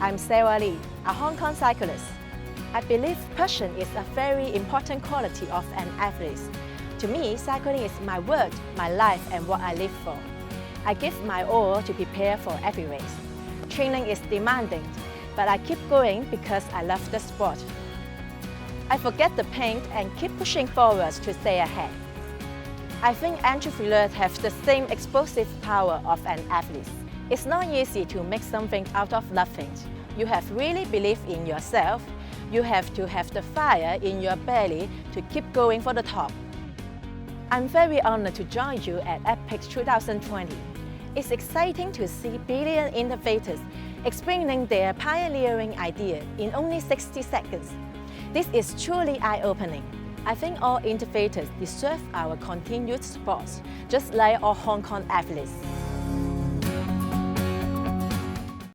I'm Sarah Lee, a Hong Kong cyclist. I believe passion is a very important quality of an athlete. To me, cycling is my work, my life, and what I live for. I give my all to prepare for every race. Training is demanding, but I keep going because I love the sport. I forget the pain and keep pushing forward to stay ahead. I think entrepreneurs have the same explosive power of an athlete. It's not easy to make something out of nothing. You have really believe in yourself. You have to have the fire in your belly to keep going for the top. I'm very honored to join you at Epic 2020. It's exciting to see brilliant innovators explaining their pioneering idea in only 60 seconds. This is truly eye-opening. I think all innovators deserve our continued support, just like all Hong Kong athletes.